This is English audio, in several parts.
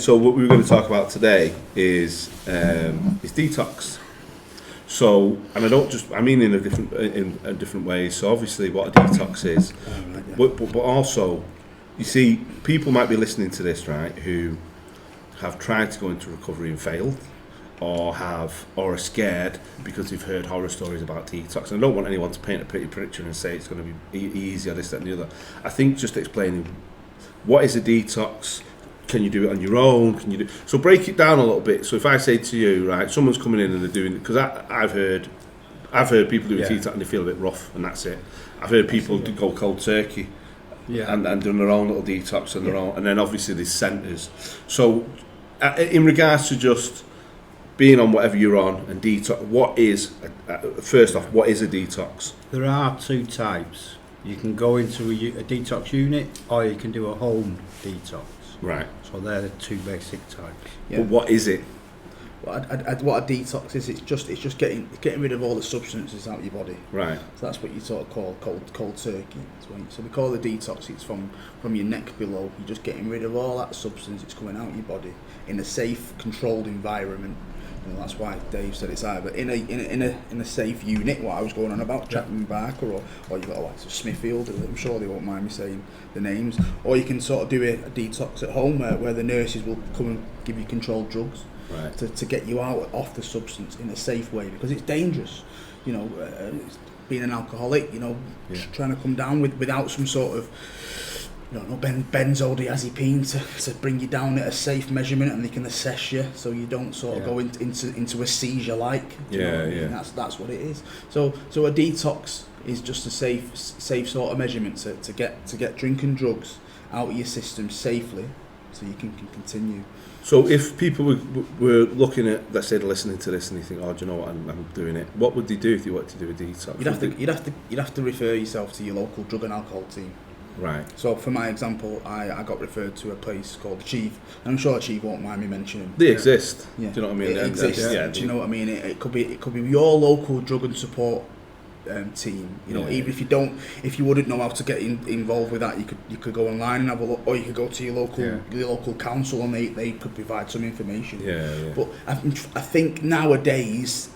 So what we were going to talk about today is detox. So, and I mean in different ways. So obviously, what a detox is, but also, you see, people might be listening to this, right, who have tried to go into recovery and failed, or are scared because they've heard horror stories about detox. And I don't want anyone to paint a pretty picture and say it's going to be easy or this, that, and the other. I think just explaining what is a detox. Can you do it on your own? Can you do so? Break it down a little bit. So if I say to you, right, someone's coming in and they're doing it, because I've heard people do a detox and they feel a bit rough, and that's it. I've heard people go cold turkey, and doing their own little detox and their own, and then obviously there's centres. So in regards to just being on whatever you're on and detox, what is first off, what is a detox? There are two types. You can go into a detox unit, or you can do a home detox. Right. So they're the two basic types. Yeah. But what is it? What a detox is, it's just getting rid of all the substances out of your body. Right. So that's what you sort of call cold turkey. So we call the detox. It's from your neck below. You're just getting rid of all that substance that's coming out of your body in a safe, controlled environment. You know, that's why Dave said it's either in a safe unit, what I was going on about, Chapman Barker, or you've got like Smithfield, I'm sure they won't mind me saying the names, or you can sort of do a detox at home where the nurses will come and give you controlled drugs, right, to get you off the substance in a safe way, because it's dangerous, you know, being an alcoholic, you know, trying to come down without some sort of benzodiazepine to bring you down at a safe measurement, and they can assess you so you don't sort of go into a seizure like. That's what it is. So a detox is just a safe sort of measurement to get drinking drugs out of your system safely, so you can continue. So if people were looking at, let's say, they're listening to this and they think, oh, do you know what, I'm doing it, what would they do if they wanted to do a detox? You'd have to refer yourself to your local drug and alcohol team. Right. So for my example, I got referred to a place called Achieve, and I'm sure Achieve won't mind me mentioning. They exist. Yeah. Do you know what I mean? It exists. Yeah. Do you know what I mean? It could be your local drug and support team. You know, even if you wouldn't know how to get involved with that, you could go online and have a look, or you could go to your local council and they could provide some information. Yeah. But I think nowadays,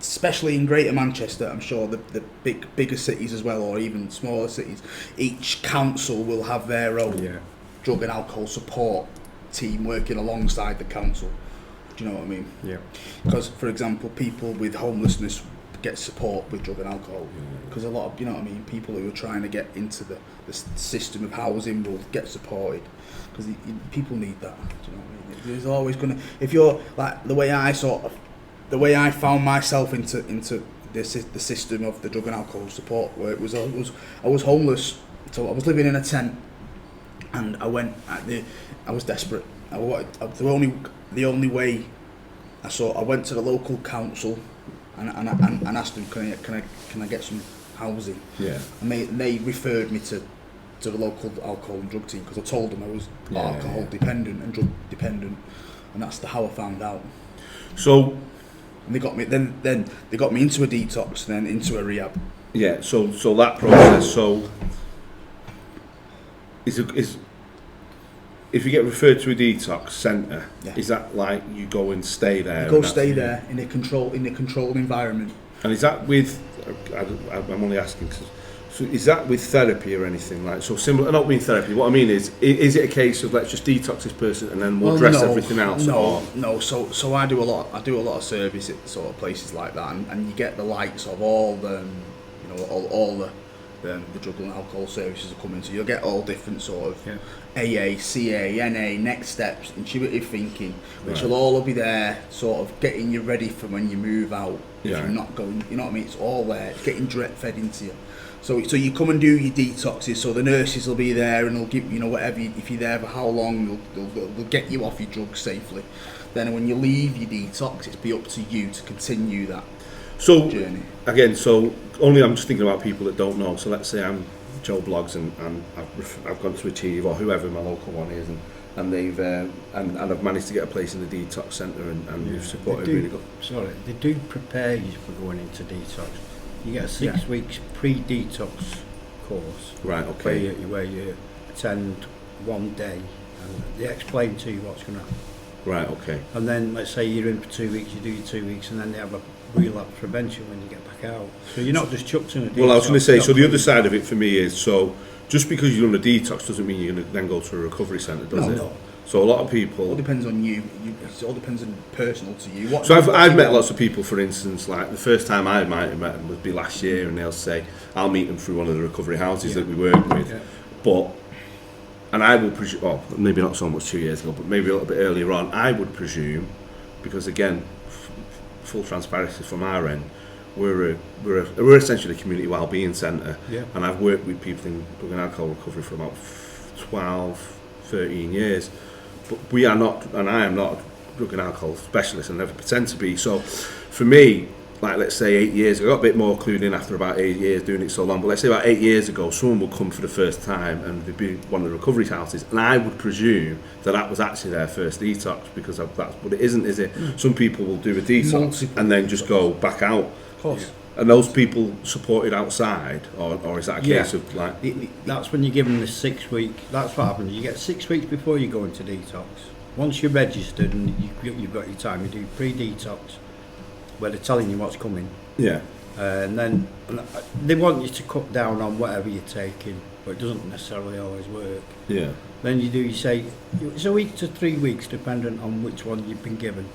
especially in Greater Manchester, I'm sure the bigger cities as well, or even smaller cities, each council will have their own drug and alcohol support team working alongside the council. Do you know what I mean? Yeah. Because, for example, people with homelessness get support with drug and alcohol. Because a lot of, you know what I mean, people who are trying to get into the system of housing will get supported. Because people need that. Do you know what I mean? There's always going to, if you're like the way I found myself into the system of the drug and alcohol support, where I was homeless, so I was living in a tent, and I was desperate. The only way I went to the local council and asked them, can I get some housing? Yeah. And they referred me to the local alcohol and drug team, because I told them I was alcohol dependent and drug dependent, and that's how I found out. So. And they got me. Then they got me into a detox, then into a rehab. Yeah. So that process. So is if you get referred to a detox centre, is that like you go and stay there? You go stay there in a controlled environment. And is that with? I'm only asking. So is that with therapy or anything like so similar? Not with therapy. What I mean is it a case of let's just detox this person and then we'll address everything else? No. So I do a lot of service at sort of places like that, and you get the likes of all the, all the drug and alcohol services are coming. So you'll get all different sort of AA, CA, NA, next steps, intuitive thinking, which will all be there, sort of getting you ready for when you move out. If you're not going, you know what I mean. It's all there. It's getting direct fed into you. So you come and do your detoxes. So the nurses will be there and they'll give whatever. If you're there for how long, they'll get you off your drugs safely. Then when you leave your detox, it's be up to you to continue that journey. Again, only I'm just thinking about people that don't know. So let's say I'm Joe Bloggs and I've gone to Achieve or whoever my local one is, and they've and I've managed to get a place in the detox centre and we've supported really good. Sorry, they do prepare you for going into detox. You get a 6 weeks pre-detox course, right? Okay. Where you attend one day and they explain to you what's going to happen. Right, okay. And then let's say you're in for 2 weeks, you do your 2 weeks, and then they have a relapse prevention when you get back out. So you're not just chucked in a detox. Well, I was going to say, so the clean. other side of it for me is, so just because you're on a detox doesn't mean you're going to then go to a recovery centre, does it? No. So a lot of It all people... depends on you. It all depends on personal to you. What, So what I've you met want. lots of people, for instance, like the first time I might have met them would be last year, and they'll say, I'll meet them through one of the recovery houses that we work with. Yeah. But, and I will presume, well, maybe not so much 2 years ago, but maybe a little bit earlier on, I would presume, because again, full transparency from our end, we're essentially a community wellbeing centre, Yeah. and I've worked with people in drug and alcohol recovery for about 12, 13 years, but we are not, and I am not a drug and alcohol specialist and never pretend to be. So for me, like let's say 8 years ago, I got a bit more clued in after about 8 years doing it so long, but let's say about 8 years ago, someone would come for the first time and they'd be one of the recovery houses, and I would presume that was actually their first detox, because that's, but it isn't, is it? Some people will do a detox Multiple and then just go back out. Of course. And those people supported outside, or is that a case Yeah. of like... That's when you give them the 6 week. That's what happens. You get 6 weeks before you go into detox. Once you're registered and you've got your time, you do pre-detox, where they're telling you what's coming. Yeah. And then they want you to cut down on whatever you're taking, but it doesn't necessarily always work. Yeah. Then you say, it's a week to 3 weeks, dependent on which one you've been given.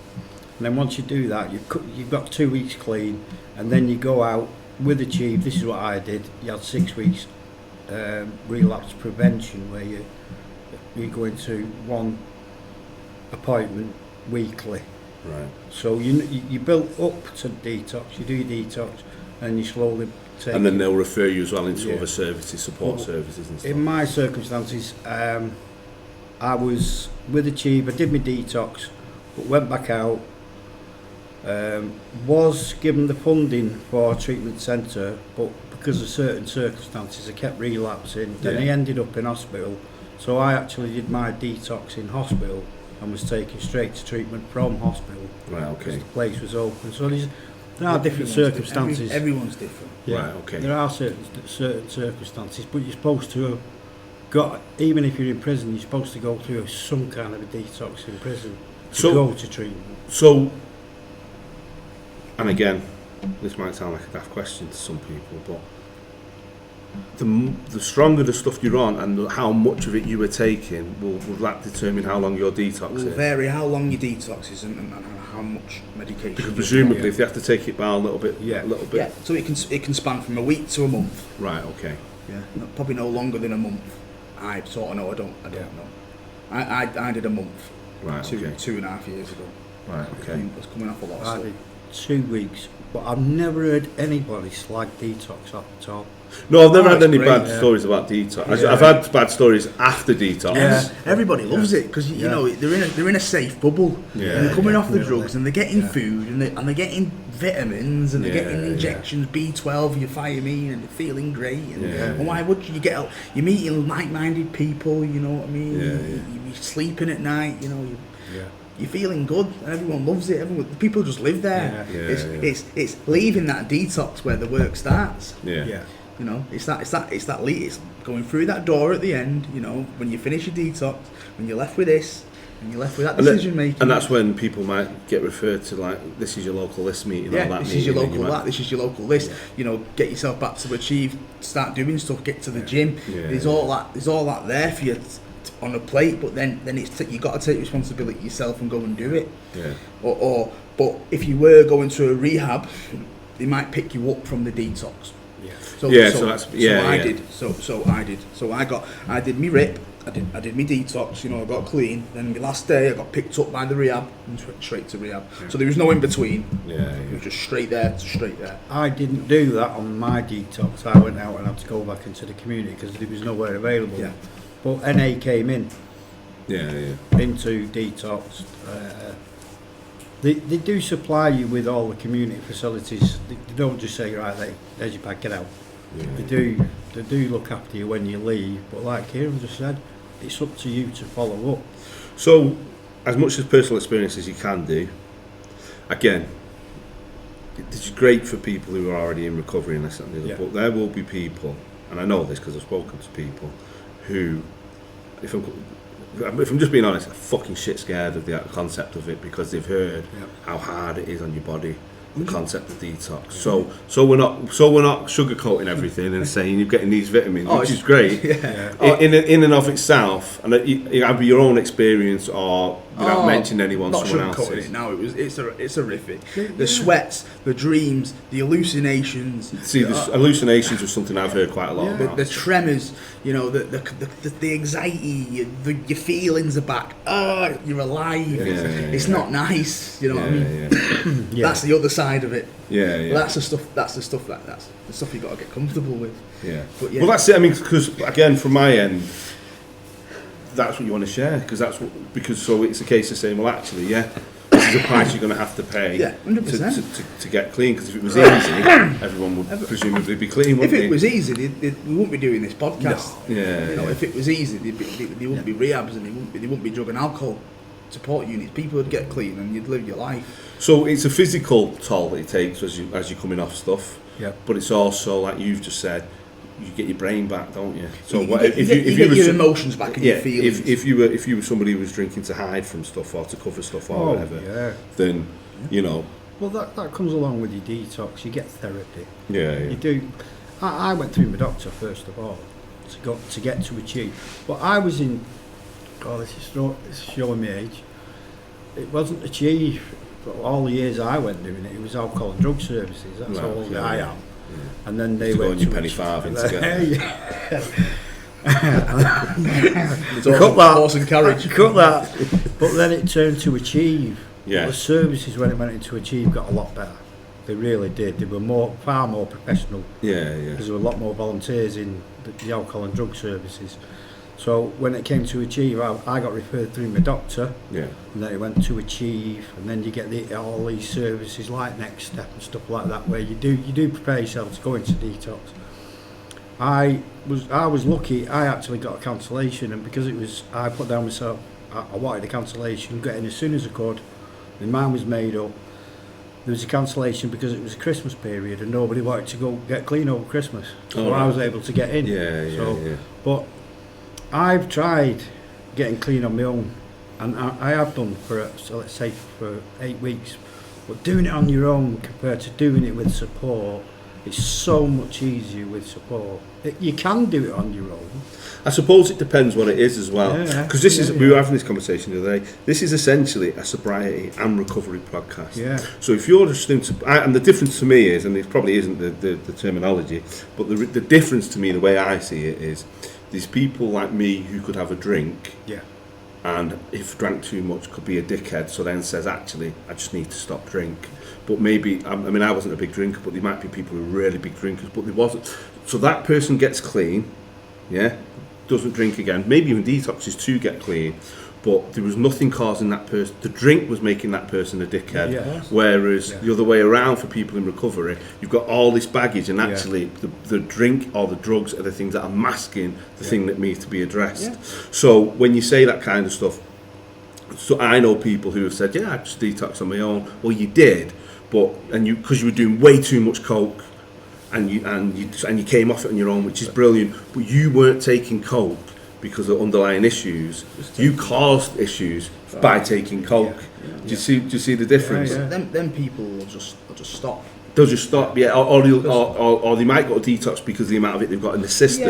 And then once you do that, you've got 2 weeks clean, and then you go out with Achieve. This is what I did. You had 6 weeks relapse prevention, where you go into one appointment weekly. Right. So you build up to detox, you do your detox, and you slowly take... And then they'll refer you as well into Yeah. other services, support Well, services and stuff. In my circumstances, I was with Achieve, I did my detox, but went back out, was given the funding for a treatment centre, but because of certain circumstances I kept relapsing. Then I ended up in hospital, so I actually did my detox in hospital and was taken straight to treatment from hospital. Right, Because okay. the place was open. So there are different circumstances. Everyone's different. Right, okay. There are certain circumstances, but you're supposed to have got, even if you're in prison, you're supposed to go through some kind of a detox in prison to go to treatment. So, and again, this might sound like a daft question to some people, but the stronger the stuff you're on and how much of it you were taking, will that determine how long your detox It will is? vary how long your detox is and how much medication. Because you presumably, take. if you have to take it by a little bit, Yeah. Yeah, so it can span from a week to a month. Right. Okay. Yeah, probably no longer than a month. I sort of know. I don't know. I did a month. Right. Okay. 2.5 years ago. Right. Okay. I was coming off a lot of I stuff. did 2 weeks, but I've never heard anybody slag detox off the top. No, I've never had it's any great, bad yeah. stories about detox. Yeah. I've had bad stories after detox. Yeah. Everybody loves it because you Yeah. know they're in a safe bubble. Yeah, and they're coming off the definitely. drugs and they're getting Yeah. food and they're getting vitamins and they're Yeah, getting yeah. injections, B12, your thiamine, and they're feeling great. And, Yeah. and why would you get out? You're meeting like-minded people. You know what I mean? Yeah, yeah. You're sleeping at night. You know. Yeah. You're feeling good, and everyone loves it. People just live there. Yeah. It's leaving that detox where the work starts. Yeah. Yeah. You know, it's going through that door at the end. You know, when you finish your detox, when you're left with this, and you're left with that decision making. And that's when people might get referred to, like, this is your local list meeting, or yeah, that this meeting. is your and local you might- that. This is your local this. You know, get yourself back to Achieve. Start doing stuff. Get to the gym. Yeah, There's all that. There's all that there for you on a plate. But then it's you got to take responsibility yourself and go and do it. Yeah. But if you were going to a rehab, they might pick you up from the detox. Yeah. So that's- yeah, I yeah. did. So I did me rip. I did me detox. You know, I got clean. Then the last day I got picked up by the rehab and went straight to rehab. So there was no in between. Yeah. It was just straight there to straight there. I didn't do that on my detox. I went out and had to go back into the community because there was nowhere available. Yeah. But NA came in Yeah. into detox. They do supply you with all the community facilities. They don't just say, right, there's your bag, get out. Yeah. They do look after you when you leave. But like Kieran just said, it's up to you to follow up. So, as much as personal experience as you can do, again, it's great for people who are already in recovery and this and the other, Yeah. but there will be people, and I know this because I've spoken to people, who, if I'm if I'm just being honest, are fucking shit scared of the concept of it because they've heard how hard it is on your body. The concept of detox. So we're not sugarcoating everything and saying you're getting these vitamins, which is great. In and of itself, and it have your own experience or without mentioning anyone, not someone sugarcoating else's. it now. It's horrific. The sweats, the dreams, the hallucinations. See, the hallucinations are something I've heard quite a lot about. The tremors, you know, the anxiety, your feelings are back. You're alive. It's not nice. You know what I mean? That's the other side of it. Well, that's the stuff that's the stuff you got to get comfortable with. But well, that's it. I mean, because again, from my end, that's what you want to share because so it's a case of saying, well, actually, this is a price you're going to have to pay 100%. to get clean. Because if it was easy, everyone would presumably be clean. Wouldn't if it was easy, we wouldn't be doing this podcast. No. If it was easy, there wouldn't be rehabs and there wouldn't be drug and alcohol support units. People would get clean and you'd live your life. So it's a physical toll that it takes as you're coming off stuff. But it's also, like you've just said, you get your brain back, don't you? So if you get your emotions back and your feelings. If you were somebody who was drinking to hide from stuff or to cover stuff or whatever, then you know. Well, that comes along with your detox. You get therapy. You do. I went through my doctor first of all to get to achieve. But I was in. This is showing me age. It wasn't achieve. For all the years I went doing it, it was alcohol and drug services. That's how old I am. And then they went to penny farthing together. Cut that. And carriage. Cut that. But then it turned to achieve. Yeah. The services when it went into achieve got a lot better. They really did. They were far more professional. Because there were a lot more volunteers in the alcohol and drug services. So when it came to achieve, I got referred through my doctor. And then it went to achieve, and then you get all these services like Next Step and stuff like that, where you do prepare yourself to go into detox. I was lucky. I actually got a cancellation, and because I put down myself, I wanted a cancellation, got in as soon as I could. My mind was made up. There was a cancellation because it was a Christmas period, and nobody wanted to go get clean over Christmas. So I was able to get in. But I've tried getting clean on my own, and I have done let's say for 8 weeks. But doing it on your own compared to doing it with support, it's so much easier with support. You can do it on your own. I suppose it depends what it is as well. Because we were having this conversation the other day. This is essentially a sobriety and recovery podcast. So if you're just and the difference to me is, and it probably isn't the terminology, but the difference to me, the way I see it is, there's people like me who could have a drink, and if drank too much could be a dickhead, so then says, actually, I just need to stop drink. But maybe, I wasn't a big drinker, but there might be people who are really big drinkers, but there wasn't. So that person gets clean, doesn't drink again, maybe even detoxes to get clean, but there was nothing causing that person, the drink was making that person a dickhead, whereas the other way around for people in recovery, you've got all this baggage, and actually the drink or the drugs are the things that are masking the thing that needs to be addressed. So when you say that kind of stuff, so I know people who have said, I just detoxed on my own. Well, you did, because you were doing way too much coke, and you came off it on your own, which is brilliant, but you weren't taking coke because of underlying issues. You caused issues by taking coke. Do you see the difference? Them people will just stop. They'll just stop, or they might go to detox because of the amount of it they've got in the system,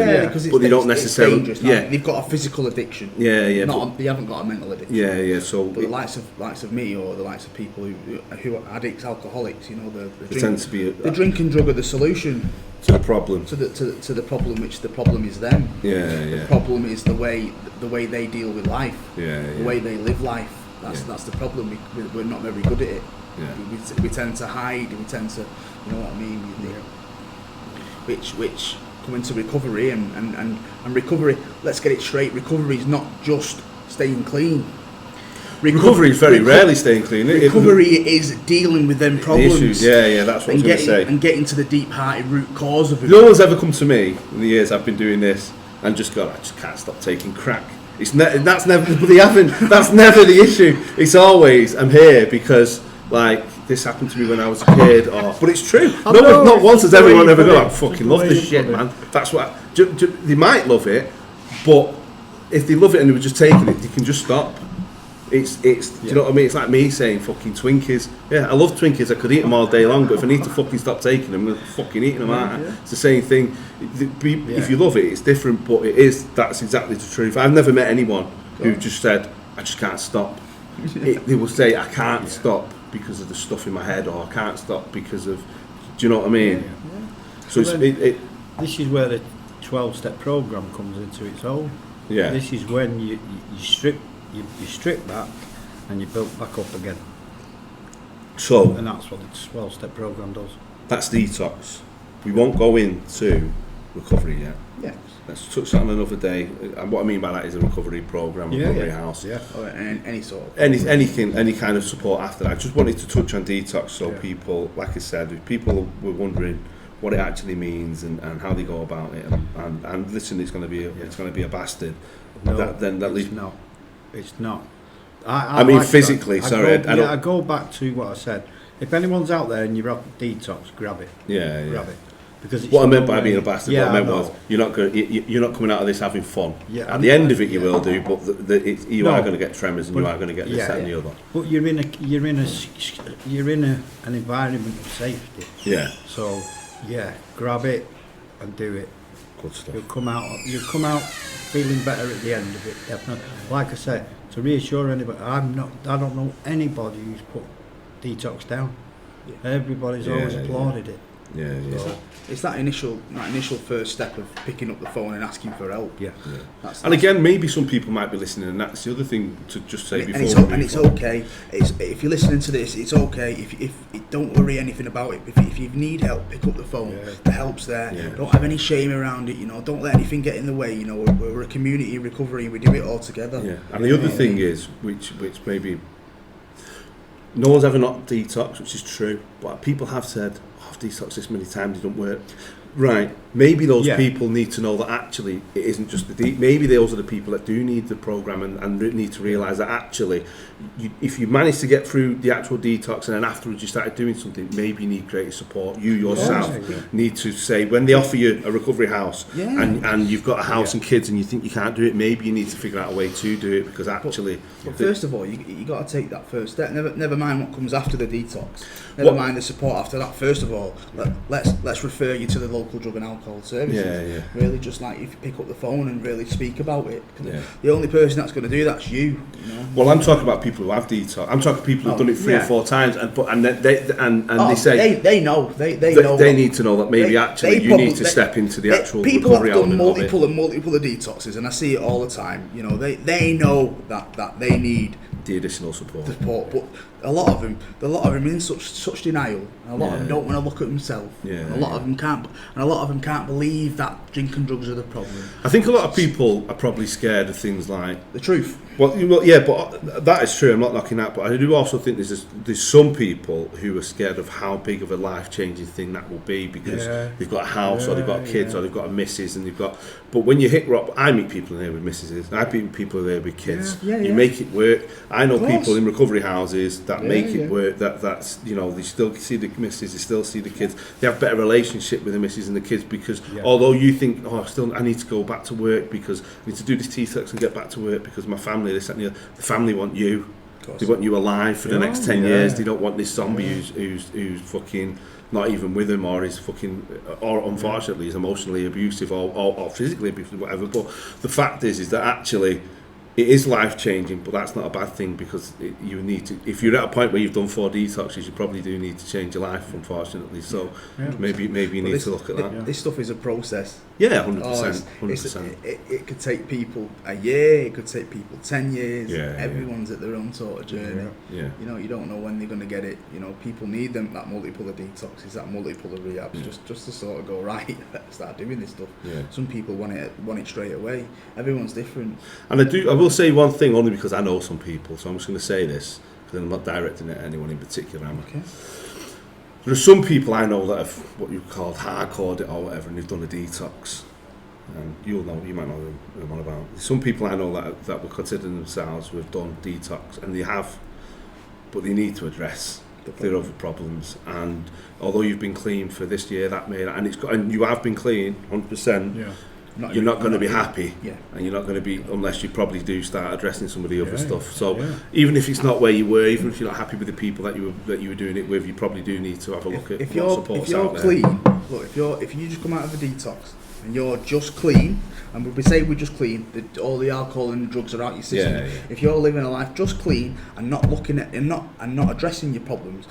but they don't necessarily. They've got a physical addiction. They haven't got a mental addiction. So, but the likes of me, or the likes of people who are addicts, alcoholics, they tend to be the drink and drug are the solution to the problem. To the problem, which the problem is them. The problem is the way they deal with life. The way they live life. That's the problem. We're not very good at it. We tend to hide, we tend to, you know what I mean, which come into recovery and recovery, let's get it straight, recovery is not just staying clean. Recovery is very rarely staying clean. Recovery is dealing with them problems. The issues, that's what I was going to say. And getting to the deep-hearted root cause of it. No one's ever come to me in the years I've been doing this and just gone, I just can't stop taking crack. That's never the issue. It's always, I'm here because, this happened to me when I was a kid, but it's true. Not once has everyone ever gone, I fucking love this shit, man. That's what they might love it, but if they love it and they were just taking it, they can just stop. It's do you know what I mean? It's like me saying fucking Twinkies. Yeah, I love Twinkies. I could eat them all day long, but if I need to fucking stop taking them, I'm fucking eating them out. It's the same thing. If you love it, it's different, but that's exactly the truth. I've never met anyone who just said, I just can't stop. They will say, I can't stop because of the stuff in my head, or I can't stop because of, do you know what I mean? So this is where the 12-step program comes into its own. Yeah. This is when you strip back and you build back up again. So, and that's what the 12-step program does. That's detox. We won't go into recovery yet. Yeah. Let's touch that on another day. And what I mean by that is a recovery program, recovery house. Yeah. Or any sort of anything, any kind of support after that. I just wanted to touch on detox, so people, like I said, if people were wondering what it actually means and how they go about it, and listen, it's going to be a bastard. No, then at least not. It's not. I mean, like physically. I go back to what I said. If anyone's out there and you're up detox, grab it. Grab it. Because it's what I meant by being a bastard, what I meant was you're not coming out of this having fun. Yeah, At the end of it, you will do, but you are going to get tremors and you are going to get this, that, and the other. But you're in an environment of safety. Yeah. So grab it and do it. Good stuff. You'll come out feeling better at the end of it. Definitely. Like I said, to reassure anybody, I don't know anybody who's put detox down. Everybody's always applauded it. Yeah. So, it's that initial first step of picking up the phone and asking for help. Yeah. And again, maybe some people might be listening, and that's the other thing to just say before. And it's okay. If you're listening to this, it's okay. If don't worry anything about it. If you need help, pick up the phone. The help's there. Yeah. Don't have any shame around it. Don't let anything get in the way. We're a community in recovery. We do it all together. Yeah. And the other thing is, which maybe no one's ever not detox, which is true, but people have said, I've detoxed this many times, it don't work. Right, maybe those people need to know that actually it isn't just maybe those are the people that do need the program and need to realise that actually if you manage to get through the actual detox and then afterwards you started doing something, maybe you need greater support. You yourself need to say, when they offer you a recovery house and you've got a house and kids and you think you can't do it, maybe you need to figure out a way to do it, because actually but first of all you got to take that first step. Never mind what comes after the detox, mind the support after that. First of all, let's refer you to the local drug and alcohol services. Really, just like if you pick up the phone and really speak about it. The only person that's going to do that's you. Well, I'm talking about people who have detox. I'm talking people who've done it 3 or 4 times, they say they know they know they need to know that maybe you need to step into the actual people recovery have done element multiple of detoxes, and I see it all the time. They know that they need the additional support. But a lot of them are in such denial, and a lot of them don't want to look at themselves. And a lot of them can't believe that drink and drugs are the problem. I think a lot of people are probably scared of things like the truth. Well, yeah, but that is true. I'm not knocking that, but I do also think there's some people who are scared of how big of a life-changing thing that will be, because they've got a house or they've got kids or they've got a missus and they've got. But when you hit rock, I meet people in there with missuses. I meet people in there with kids. You make it work. I know people in recovery houses that make it work. That's they still see the missus, they still see the kids. They have better relationship with the missus and the kids, because although you think, I need to go back to work because I need to do this detox and get back to work because my family, this and the family want you. They want you alive for the next 10 years. They don't want this zombie who's fucking not even with him, or is fucking, or unfortunately is emotionally abusive or physically abusive, whatever. But the fact is that actually it is life changing, but that's not a bad thing, because you need to. If you're at a point where you've done 4 detoxes, you probably do need to change your life, unfortunately. So maybe you need to look at that. This stuff is a process. Yeah, 100%. 100%. It could take people a year. It could take people 10 years. Yeah, Everyone's at their own sort of journey. Yeah. You don't know when they're going to get it. People need that multiple of detoxes, that multiple of rehabs, just to sort of go right. Start doing this stuff. Yeah. Some people want it straight away. Everyone's different. And I will say one thing, only because I know some people, so I'm just going to say this, because I'm not directing it at anyone in particular. Okay. There are some people I know that have what you call hardcored it or whatever, and they've done a detox. And you might know who I'm on about. Some people I know that would consider themselves who have done detox, and they have, but they need to address their other problems. And although you've been clean for this year, and you have been clean 100%. you're not going to be happy, Yeah. and you're not going to be unless you probably do start addressing some of the other Yeah, stuff. So yeah. even if it's not where you were, even if you're not happy with the people that you were doing it with, you probably do need to have a look at If what you're support's out there. clean, look, if you just come out of a detox and you're just clean, and we say we're just clean, all the alcohol and drugs are out your system. Yeah, yeah. If you're living a life just clean and not looking at and not addressing your problems,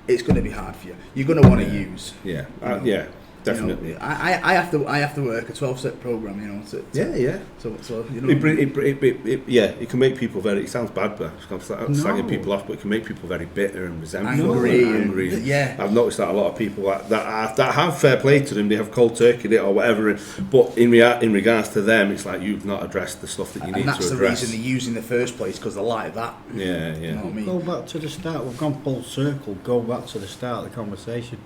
it's going to be hard for you. You're going to want to use. Yeah, You know, yeah, definitely. You know, I have to work a 12-step program. You know. Yeah. So you know. It can make people very. It sounds bad, but I'm slagging people off, but it can make people very bitter and resentful, Angry. and Yeah. I've noticed that a lot of people that have fair play to them, they have cold turkeyed it or whatever. But in regards to them, it's like you've not addressed the stuff that you need to address. And that's the reason they use in the first place, because they're like that. Yeah. You know what I mean? Go back to the start. We've gone full circle. Go back to the start of the conversation.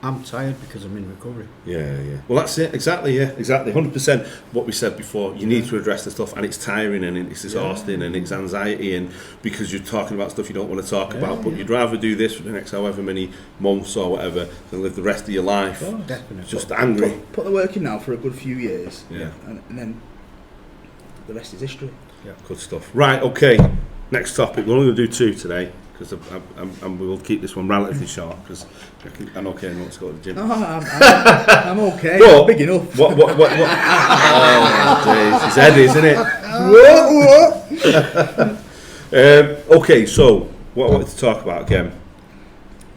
I'm tired because I'm in recovery. Yeah. Well, that's it. Exactly. 100%. What we said before. You need to address the stuff, and it's tiring, and it's exhausting, and it's anxiety, and because you're talking about stuff you don't want to talk about, but you'd rather do this for the next however many months or whatever than live the rest of your life Definitely. just angry. Put the work in now for a good few years. Yeah. And then the rest is history. Good stuff. Right. Okay. Next topic. We're only going to do 2 today because we will keep this one relatively short because I'm okay. I want to go to the gym. No, I'm okay. But I'm big enough. What? Oh days. It's Eddie, isn't it? Okay. So what I wanted to talk about again.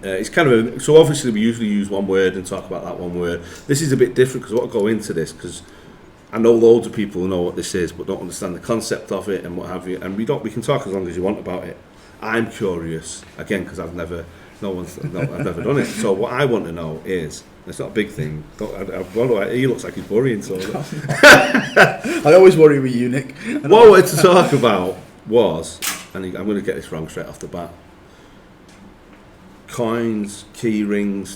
It's kind of so obviously we usually use one word and talk about that one word. This is a bit different because I want to go into this because I know loads of people who know what this is but don't understand the concept of it and what have you. And we can talk as long as you want about it. I'm curious again because I've never done it. So what I want to know is it's not a big thing. He looks like he's worrying. So I always worry with you, Nick. what I wanted to talk about was, and I'm going to get this wrong straight off the bat. Coins, key rings,